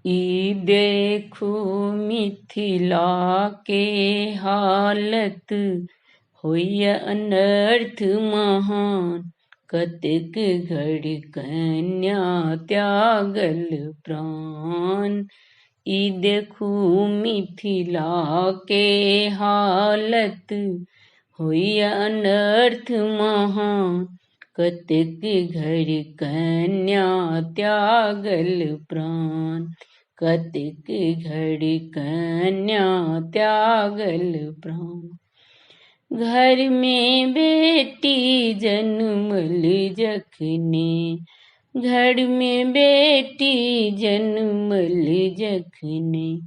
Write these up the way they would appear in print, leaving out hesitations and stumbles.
ई देखू मिथिला के हालत होय अनर्थ महान। कतेक घड़ी कन्या त्यागल प्राण। ई देखू मिथिला के हालत होय अनर्थ महान। कतेक घड़ी कन्या त्यागल प्राण। कतेक घड़ी कन्या त्यागल प्राण। घर में बेटी जन्मल जखने, घर में बेटी जन्मल जखने,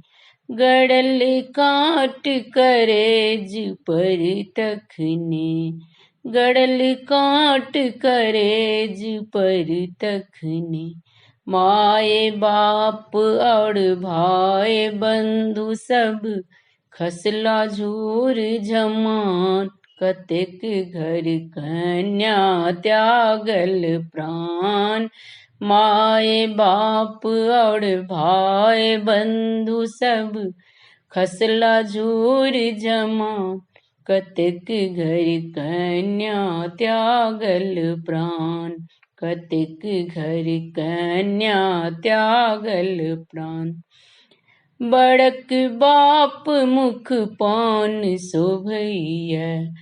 गड़ल काट करेज पर तखने, गड़ल काट करेज पर तखने। माए बाप और भाई बंधु सब खसला झूर जमान। कतेक घर कन्या त्यागल प्राण। माए बाप और भाई बंधु सब खसला झूर जमान। कतेक घर कन्या त्यागल प्राण। कतेक घर कन्या त्यागल प्राण। बड़क बाप मुख पान शोभैया,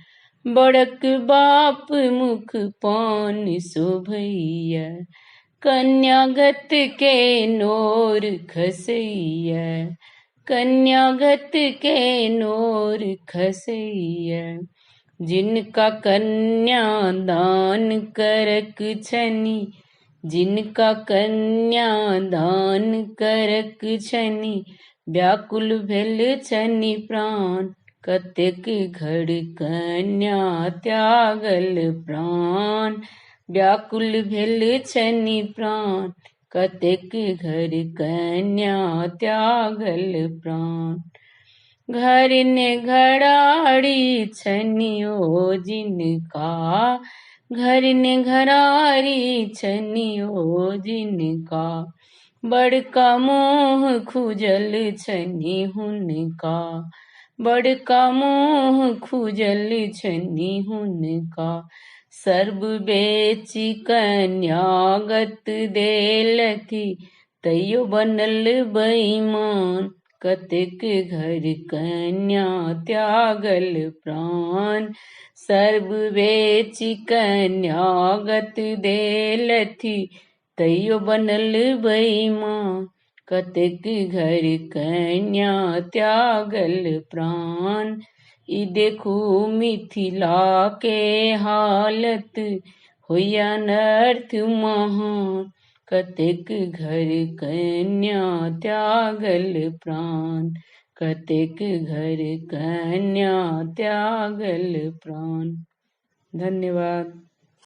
बड़क बाप मुख पान शोभैया। कन्यागत के नोर खसैया, कन्यागत के नोर खसैया। जिनका कन्या दान करक छनि, जिनका कन्या दान करक छनि, व्याकुल भेल छनि प्राण। कतेक घर कन्या त्यागल प्राण। व्याकुल भेल छनि प्राण। कतेक घर कन्या त्यागल प्राण। घर ने घराड़ी छनियो जिनका, घर ने घराड़ी छनियो जिनका। बड़का मुँह खुजल छनि हुनका, बड़का मुँह खुजल छनि हुनका। सर्व बेची कन्यागत देलथि, तैयो बनल बेईमान। कतेक घर कन्या त्यागल प्राण। सर्व बेची कन्यागत देलथि, तैयो बनल बेईमान। कतेक घर कन्या त्यागल प्राण। ई देखू मिथिला के हालत होय अनर्थ महान। कतेक घर कन्या त्यागल प्राण। कतेक घर कन्या त्यागल प्राण। धन्यवाद।